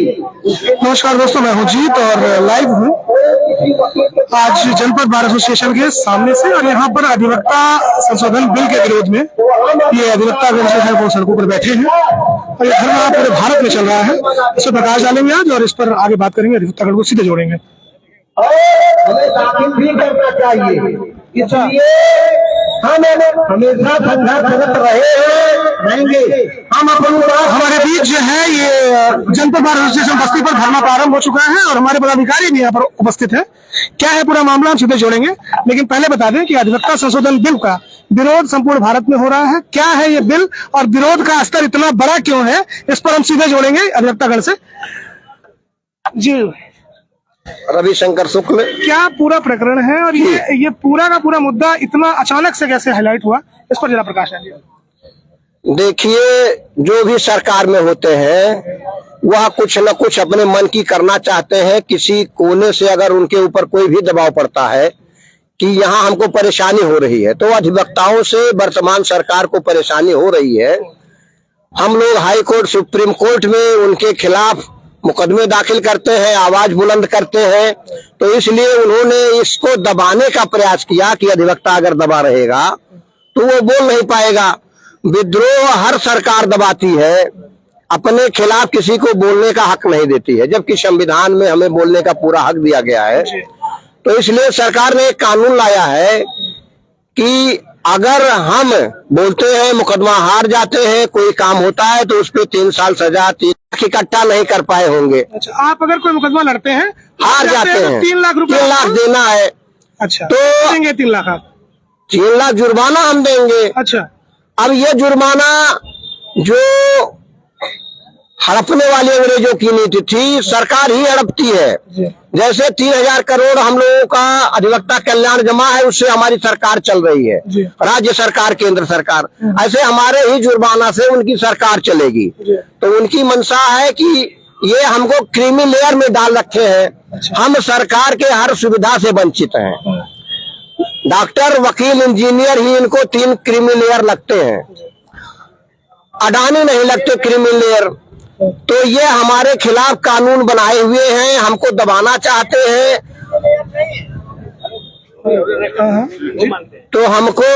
नमस्कार दोस्तों, मैं हूं जीत और लाइव हूं आज जनपद बार एसोसिएशन के सामने से। और यहाँ पर अधिवक्ता संशोधन बिल के विरोध में ये अधिवक्ता गण जो है वो सड़कों पर बैठे हैं और ये धरना पूरे भारत में चल रहा है। इस पर प्रकाश डालेंगे आज और इस पर आगे बात करेंगे, अधिवक्ता गण को सीधे जोड़ेंगे। हमें दाखिल भी करना चाहिए, इसलिए हम हमेशा संघर्षरत रहेंगे। हम हमारे बीच जो है ये जनपद बार एसोसिएशन बस्ती पर धरना प्रारंभ हो चुका है और हमारे पदाधिकारी भी यहाँ पर उपस्थित है। क्या है पूरा मामला हम सीधे जोड़ेंगे, लेकिन पहले बता दें कि अधिवक्ता संशोधन बिल का विरोध संपूर्ण भारत में हो रहा है। क्या है ये बिल और विरोध का स्तर इतना बड़ा क्यों है, इस पर हम सीधे जोड़ेंगे अधिवक्ता गण से। जी रविशंकर शुक्ल, क्या पूरा प्रकरण है और ये पूरा का पूरा मुद्दा इतना अचानक से कैसे हाईलाइट हुआ, इस पर जरा प्रकाश डालिए। देखिए, जो भी सरकार में होते हैं वह कुछ न कुछ अपने मन की करना चाहते हैं। किसी कोने से अगर उनके ऊपर कोई भी दबाव पड़ता है कि यहाँ हमको परेशानी हो रही है, तो अधिवक्ताओं से वर्तमान सरकार को परेशानी हो रही है। हम लोग हाई कोर्ट, सुप्रीम कोर्ट में उनके खिलाफ मुकदमे दाखिल करते हैं, आवाज बुलंद करते हैं। तो इसलिए उन्होंने इसको दबाने का प्रयास किया कि अधिवक्ता अगर दबा रहेगा तो वो बोल नहीं पाएगा। विद्रोह हर सरकार दबाती है, अपने खिलाफ किसी को बोलने का हक नहीं देती है, जबकि संविधान में हमें बोलने का पूरा हक दिया गया है। तो इसलिए सरकार ने एक कानून लाया है कि अगर हम बोलते हैं, मुकदमा हार जाते हैं, कोई काम होता है तो उस पर 3 साल सजा, 3 लाख इकट्ठा नहीं कर पाए होंगे। अच्छा, आप अगर कोई मुकदमा लड़ते हैं, हार जाते हैं, 3 लाख रुपए 3 लाख देना है। अच्छा, तो देंगे 3 लाख आप? 3 लाख जुर्माना हम देंगे। अच्छा, अब ये जुर्माना जो हड़पने वाली अंग्रेजों की नीति थी, सरकार ही हड़पती है। जैसे 3000 करोड़ हम लोगों का अधिवक्ता कल्याण जमा है, उससे हमारी सरकार चल रही है, राज्य सरकार, केंद्र सरकार। ऐसे हमारे ही जुर्माना से उनकी सरकार चलेगी। तो उनकी मंशा है कि ये हमको क्रीमी लेयर में डाल रखे हैं। हम सरकार के हर सुविधा से वंचित हैं। डॉक्टर, वकील, इंजीनियर ही इनको 3 क्रीमी लेयर लगते हैं, अडानी नहीं लगते क्रीमी लेयर। तो ये हमारे खिलाफ कानून बनाए हुए हैं, हमको दबाना चाहते हैं। तो हमको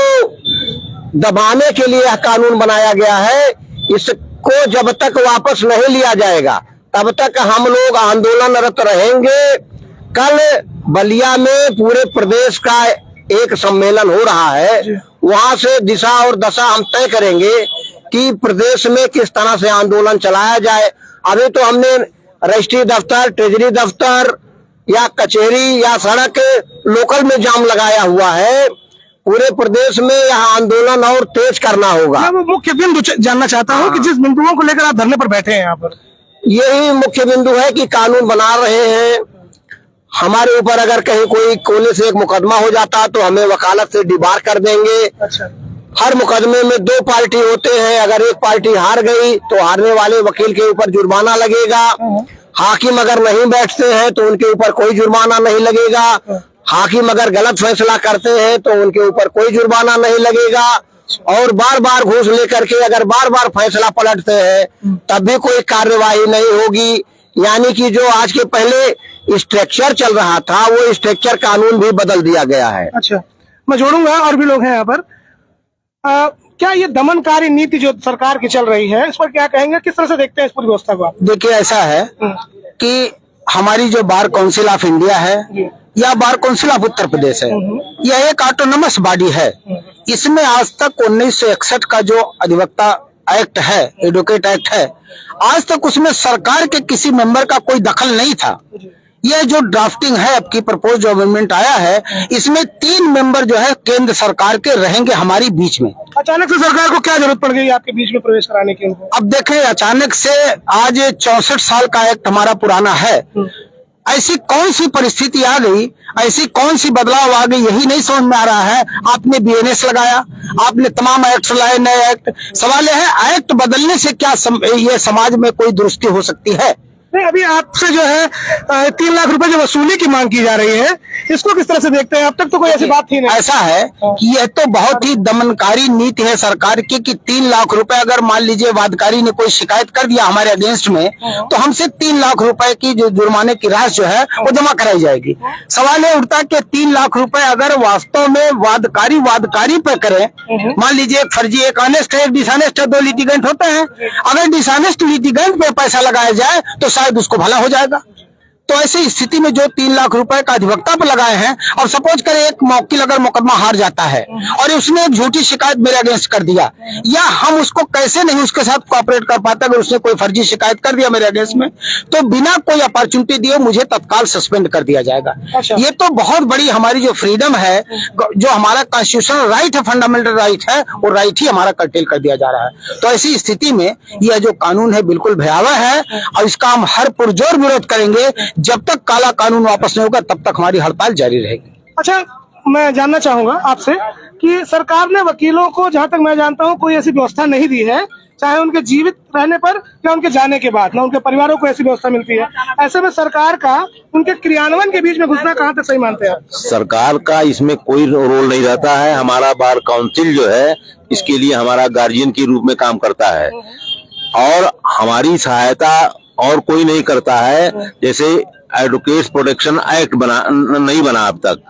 दबाने के लिए यह कानून बनाया गया है। इसको जब तक वापस नहीं लिया जाएगा तब तक हम लोग आंदोलनरत रहेंगे। कल बलिया में पूरे प्रदेश का एक सम्मेलन हो रहा है, वहां से दिशा और दशा हम तय करेंगे कि प्रदेश में किस तरह से आंदोलन चलाया जाए। अभी तो हमने रजिस्ट्री दफ्तर, ट्रेजरी दफ्तर या कचहरी या सड़क लोकल में जाम लगाया हुआ है। पूरे प्रदेश में यह आंदोलन और तेज करना होगा। मैं वो मुख्य बिंदु जानना चाहता हूँ कि जिस बिंदुओं को लेकर आप धरने पर बैठे हैं यहाँ पर, यही मुख्य बिंदु है कि कानून बना रहे हैं। हमारे ऊपर अगर कहीं कोई कोने से एक मुकदमा हो जाता तो हमें वकालत से डिबार कर देंगे। अच्छा, हर मुकदमे में 2 पार्टी होते हैं, अगर एक पार्टी हार गई तो हारने वाले वकील के ऊपर जुर्माना लगेगा। हाकिम अगर नहीं बैठते हैं तो उनके ऊपर कोई जुर्माना नहीं लगेगा। हाकिम अगर गलत फैसला करते हैं तो उनके ऊपर कोई जुर्माना नहीं लगेगा। और बार बार घूस लेकर के अगर बार बार फैसला पलटते हैं तब भी कोई कार्यवाही नहीं होगी। यानी कि जो आज के पहले स्ट्रक्चर चल रहा था वो स्ट्रक्चर कानून भी बदल दिया गया है। अच्छा, मैं जोड़ूंगा, और भी लोग हैं यहाँ पर। क्या ये दमनकारी नीति जो सरकार की चल रही है, इस पर क्या कहेंगे, किस तरह से देखते हैं इस पूरी व्यवस्था को आप? देखिए, ऐसा है कि हमारी जो बार काउंसिल ऑफ इंडिया है या bar council of Uttar Pradesh है, यह एक ऑटोनमस बॉडी है। इसमें आज तक 1961 का जो अधिवक्ता एक्ट है, एडवोकेट एक्ट है, आज तक उसमें सरकार के किसी मेंबर का कोई दखल नहीं था। यह जो ड्राफ्टिंग है आपकी प्रपोज जो अमेंडमेंट आया है, इसमें 3 मेंबर जो है केंद्र सरकार के रहेंगे हमारी बीच में। अचानक से सरकार को क्या जरूरत पड़ गई आपके बीच में प्रवेश कराने की उनको? अब देखें, अचानक से आज 64 साल का एक्ट हमारा पुराना है, ऐसी कौन सी परिस्थिति आ गई, ऐसी कौन सी बदलाव आ गई, यही नहीं समझ में आ रहा है। आपने BNS लगाया, आपने तमाम एक्ट लाए, नए एक्ट। सवाल यह है, एक्ट बदलने से क्या ये समाज में कोई दुरुस्ती हो सकती है? नहीं, अभी आपसे जो है 3 लाख रुपए जो वसूली की मांग की जा रही है, इसको किस तरह से देखते हैं? अब तक तो कोई ऐसी बात थी नहीं। ऐसा है कि यह तो बहुत ही दमनकारी नीति है सरकार की कि 3 लाख रुपए अगर मान लीजिए वादकारी ने कोई शिकायत कर दिया हमारे अगेंस्ट में, तो हमसे 3 लाख रुपए की जो जुर्माने की राशि जो है वो जमा कराई जाएगी। सवाल ये उठता है कि 3 लाख रुपए अगर वास्तव में वादकारी पे करें, मान लीजिए एक फर्जी, एक ऑनेस्ट है, एक डिसऑनेस्ट है, 2 लिटिगेंट होते हैं। अगर डिसऑनेस्ट लिटिगेंट पे पैसा लगाया जाए तो शायद उसको भला हो जाएगा। तो ऐसी स्थिति में जो 3 लाख रुपए का अधिवक्ता पर लगाए हैं, और सपोज करें एक मौकिल अगर मुकदमा हार जाता है और उसने एक झूठी शिकायत मेरे अगेंस्ट कर दिया, या हम उसको कैसे नहीं उसके साथ कोऑपरेट कर पाते अगर उसने कोई फर्जी शिकायत कर दिया मेरे अगेंस्ट में, तो बिना कोई अपॉर्चुनिटी दिए मुझे तत्काल सस्पेंड कर दिया जाएगा। ये तो बहुत बड़ी हमारी जो फ्रीडम है, जो हमारा कॉन्स्टिट्यूशनल राइट है, फंडामेंटल राइट है, वो राइट ही हमारा कर्टेल कर दिया जा रहा है। तो ऐसी स्थिति में यह जो कानून है बिल्कुल भयावह है, और इसका हम हर पुरजोर विरोध करेंगे। जब तक काला कानून वापस नहीं होगा तब तक हमारी हड़ताल जारी रहेगी। अच्छा, मैं जानना चाहूंगा आपसे कि सरकार ने वकीलों को, जहां तक मैं जानता हूं, कोई ऐसी व्यवस्था नहीं दी है, चाहे उनके जीवित रहने पर या उनके जाने के बाद, ना उनके परिवारों को ऐसी व्यवस्था मिलती है। ऐसे में सरकार का उनके क्रियान्वयन के बीच में घुसना कहां तक सही मानते हैं आप? सरकार का इसमें कोई रोल नहीं रहता है। हमारा बार काउंसिल जो है इसके लिए हमारा गार्जियन के रूप में काम करता है, और हमारी सहायता और कोई नहीं करता है। जैसे एडवोकेट्स प्रोटेक्शन एक्ट नहीं बना अब तक,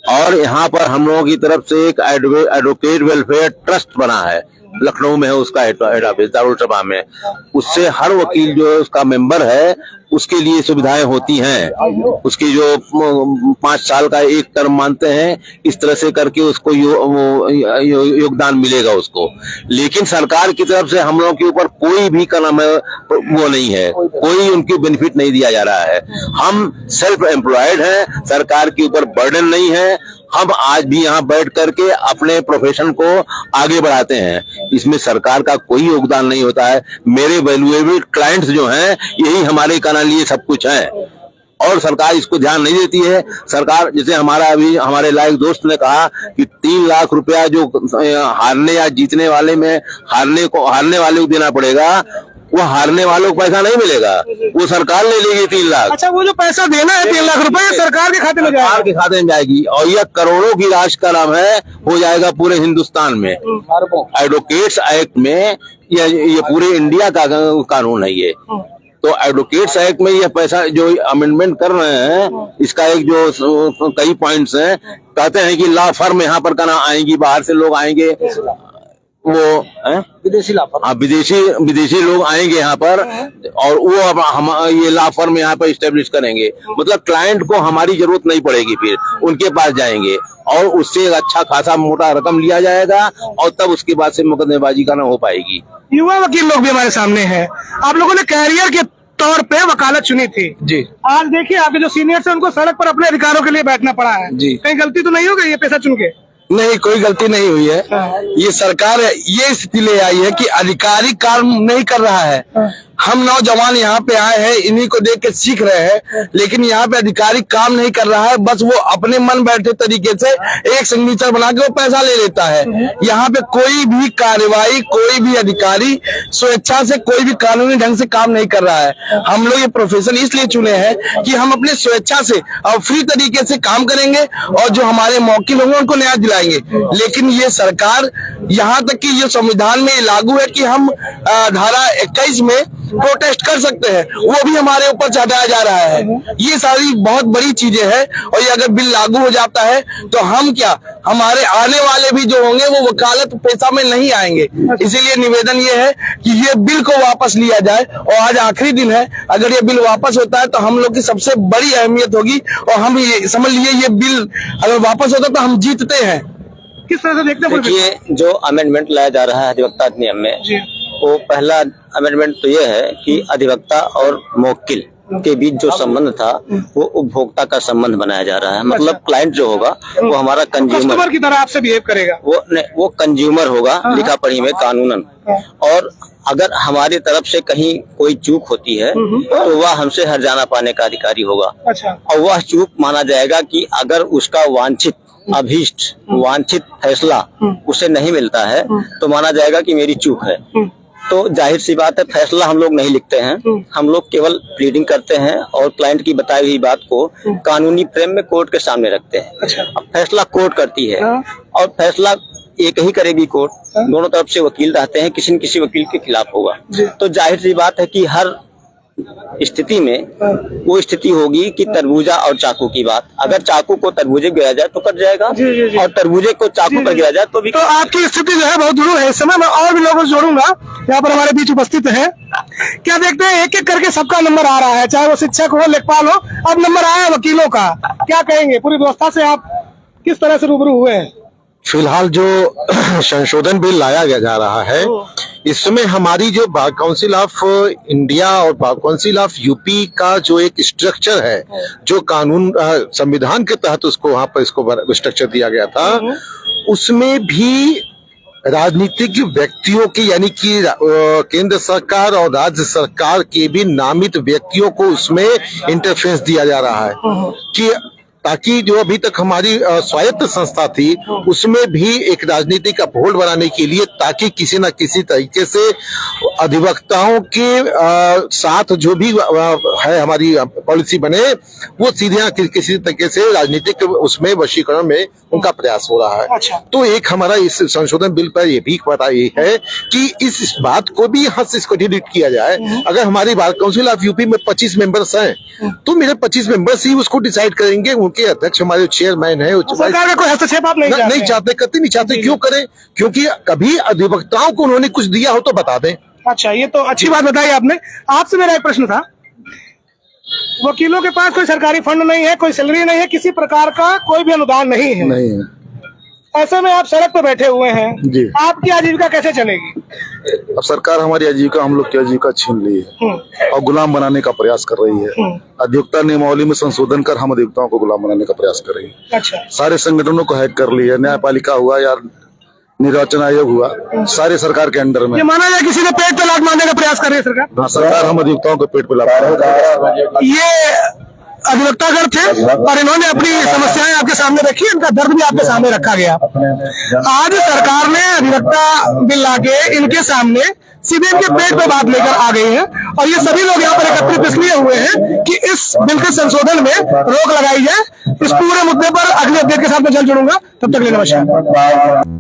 और यहाँ पर हम लोगों की तरफ से एक एडवोकेट वेलफेयर ट्रस्ट बना है, लखनऊ में है उसका हेड ऑफिस, दारुल सभा में। उससे हर वकील जो उसका मेंबर है उसके लिए सुविधाएं होती हैं। उसकी जो 5 साल का एक टर्म मानते हैं, इस तरह से करके उसको योगदान मिलेगा उसको। लेकिन सरकार की तरफ से हम लोगों के ऊपर कोई भी का नाम है वो नहीं है, कोई उनकी बेनिफिट नहीं दिया जा रहा है। हम सेल्फ एम्प्लॉयड हैं, सरकार के ऊपर बर्डन नहीं है। हम आज भी यहाँ बैठ करके अपने प्रोफेशन को आगे बढ़ाते हैं, इसमें सरकार का कोई योगदान नहीं होता है। मेरे वैल्यूएबल क्लाइंट्स जो हैं यही हमारे कानून लिए सब कुछ है, और सरकार इसको ध्यान नहीं देती है। सरकार, जैसे हमारा अभी हमारे लायक दोस्त ने कहा कि 3 लाख रुपया जो हारने या जीतने वाले में हारने वाले को देना पड़ेगा, वो हारने वालों को पैसा नहीं मिलेगा, वो सरकार ले लेगी 3 लाख। अच्छा, वो जो पैसा देना है 3 लाख रुपए सरकार के खाते में जाएगा? सरकार के खाते में जाएगी, और यह करोड़ों की राशि का नाम है, हो जाएगा पूरे हिंदुस्तान में। एडवोकेट्स एक्ट में ये पूरे इंडिया का कानून है ये। तो एडवोकेट्स एक्ट में यह पैसा जो अमेंडमेंट कर रहे हैं, इसका एक जो कई पॉइंट्स हैं, कहते हैं कि लॉ फर्म यहाँ पर करना आएंगी, बाहर से लोग आएंगे, वो विदेशी लॉ फर्म, विदेशी लोग आएंगे यहाँ पर, और वो अब हम ये लॉ फर्म यहाँ पर इस्टेब्लिश करेंगे। मतलब क्लाइंट को हमारी जरूरत नहीं पड़ेगी, फिर उनके पास जाएंगे और उससे एक अच्छा खासा मोटा रकम लिया जाएगा, और तब उसके बाद से मुकदमेबाजी का ना हो पाएगी। युवा वकील लोग भी हमारे सामने हैं। आप लोगों ने कैरियर के तौर पे वकालत चुनी थी जी। आज देखिए आपके जो सीनियर्स हैं उनको सड़क पर अपने अधिकारों के लिए बैठना पड़ा है जी। कहीं गलती तो नहीं हो गई ये पेशा चुन के? नहीं, कोई गलती नहीं हुई है। ये सरकार ये स्थिति ले आई है कि अधिकारी काम नहीं कर रहा है। हम नौजवान यहाँ पे आए हैं, इन्हीं को देख के सीख रहे हैं, लेकिन यहाँ पे अधिकारी काम नहीं कर रहा है। बस वो अपने मन बैठे तरीके से एक सिग्नेचर बना के वो पैसा ले लेता है। यहाँ पे कोई भी कार्रवाई, कोई भी अधिकारी स्वेच्छा से कोई भी कानूनी ढंग से काम नहीं कर रहा है। हम लोग ये प्रोफेशन इसलिए चुने हैं कि हम अपने स्वेच्छा से और फ्री तरीके से काम करेंगे, और जो हमारे मौकिल होंगे उनको न्याय दिलाएंगे। लेकिन ये सरकार, यहाँ तक कि ये संविधान में लागू है कि हम धारा 21 में प्रोटेस्ट कर सकते हैं, वो भी हमारे ऊपर चढ़ाया जा रहा है। ये सारी बहुत बड़ी चीजें हैं, और ये अगर बिल लागू हो जाता है तो हम क्या, हमारे आने वाले भी जो होंगे वो वकालत पेशा में नहीं आएंगे। इसीलिए निवेदन ये है कि ये बिल को वापस लिया जाए, और आज आखिरी दिन है। अगर ये बिल वापस होता है तो हम लोग की सबसे बड़ी अहमियत होगी, और हम ये समझ लिए ये बिल अगर वापस होता तो हम जीतते हैं। किस तरह से देखते हैं? देखिए, जो अमेंडमेंट लाया जा रहा है अधिवक्ता अधिनियम में, वो पहला अमेंडमेंट तो ये है कि अधिवक्ता और मुवक्किल के बीच जो संबंध था वो उपभोक्ता का संबंध बनाया जा रहा है। मतलब क्लाइंट जो होगा वो हमारा कंज्यूमर की तरह आपसे बिहेव करेगा, वो कंज्यूमर होगा लिखा पढ़ी में कानूनन। और अगर हमारी तरफ से कहीं कोई चूक होती है तो वह हमसे हर्जाना पाने का अधिकारी होगा। अच्छा। और वह चूक माना जाएगा कि अगर उसका वांछित फैसला उसे नहीं मिलता है तो माना जाएगा कि मेरी चूक है। तो जाहिर सी बात है फैसला हम लोग नहीं लिखते हैं, हम लोग केवल प्लीडिंग करते हैं और क्लाइंट की बताई हुई बात को कानूनी फ्रेम में कोर्ट के सामने रखते हैं। अच्छा। अब फैसला कोर्ट करती है और फैसला एक ही करेगी कोर्ट, दोनों तरफ से वकील रहते हैं, किसी न किसी वकील के खिलाफ होगा। तो जाहिर सी बात है कि हर स्थिति में वो स्थिति होगी कि तरबूजा और चाकू की बात, अगर चाकू को तरबूजे गिरा जाए तो कट जाएगा और तरबूजे को चाकू पर गिरा जाए तो भी। तो आपकी स्थिति जो है बहुत दुरूह है। इस समय मैं और भी लोगों को जोड़ूंगा, यहाँ पर हमारे बीच उपस्थित है। क्या देखते हैं एक एक करके सबका नंबर आ रहा है, चाहे वो शिक्षक हो, लेखपाल हो, अब नंबर आया है वकीलों का। क्या कहेंगे, पूरी व्यवस्था से आप किस तरह से रूबरू हुए हैं? फिलहाल जो संशोधन बिल लाया जा रहा है, इसमें हमारी जो बार काउंसिल ऑफ इंडिया और बार काउंसिल ऑफ यूपी का जो एक स्ट्रक्चर है, जो कानून संविधान के तहत उसको वहां पर इसको स्ट्रक्चर दिया गया था, उसमें भी राजनीतिक व्यक्तियों की यानी कि केंद्र सरकार और राज्य सरकार के भी नामित व्यक्तियों को उसमें इंटरफेरेंस दिया जा रहा है कि ताकि जो अभी तक हमारी स्वायत्त संस्था थी उसमें भी एक राजनीतिक अपहोल्ड बनाने के लिए, ताकि किसी न किसी तरीके से अधिवक्ताओं के साथ जो भी है हमारी पॉलिसी बने, वो सीधे किसी तरीके से राजनीतिक उसमें वशीकरण में उनका प्रयास हो रहा है। अच्छा। तो एक हमारा इस संशोधन बिल पर ये भी पता ये है कि इस बात को भी यहाँ से इसको डिलीट किया जाए। अगर हमारी बार काउंसिल ऑफ यूपी में 25 मेंबर्स हैं तो मेरे 25 मेंबर्स ही उसको डिसाइड करेंगे। उनके अध्यक्ष हमारे चेयरमैन है, सरकार का कोई हस्तक्षेप आप नहीं चाहते, करते नहीं चाहते। क्यों करें? क्योंकि कभी अधिवक्ताओं को उन्होंने कुछ दिया हो तो बता दें। अच्छा, ये तो अच्छी बात बताई आपने। आपसे मेरा एक प्रश्न था, वकीलों के पास कोई सरकारी फंड नहीं है, कोई सैलरी नहीं है, किसी प्रकार का कोई भी अनुदान नहीं है। नहीं है। ऐसे में आप सड़क पर बैठे हुए हैं जी। आपकी आजीविका कैसे चलेगी? अब सरकार हमारी आजीविका, हम लोग की आजीविका छीन ली है और गुलाम बनाने का प्रयास कर रही है। अधिवक्ता नियमावली में संशोधन कर हम अधिवक्ताओं को गुलाम बनाने का प्रयास कर रही है। अच्छा। सारे संगठनों को हैक कर लिया, न्यायपालिका हुआ या निर्वाचन आयोग हुआ, सारे सरकार के अंडर में। ये माना जाए किसी ने पेट पे लात मारने का प्रयास कर रही है सरकार। सरकार हम अधिवक्ताओं को पेट पे लाता है। ये अधिवक्तागण थे और इन्होंने अपनी समस्याएं आपके सामने रखी, इनका दर्द भी आपके सामने रखा गया। आज सरकार ने अधिवक्ता बिल लाके इनके सामने सीधे इनके पेट पे बात लेकर आ गई है और ये सभी लोग यहाँ पर एकत्रित इसलिए हुए हैं कि इस बिल के संशोधन में रोक लगाई जाए। इस पूरे मुद्दे पर अगले अपडेट के साथ मैं जल्द जुड़ूंगा, तब तक के लिए नमस्कार।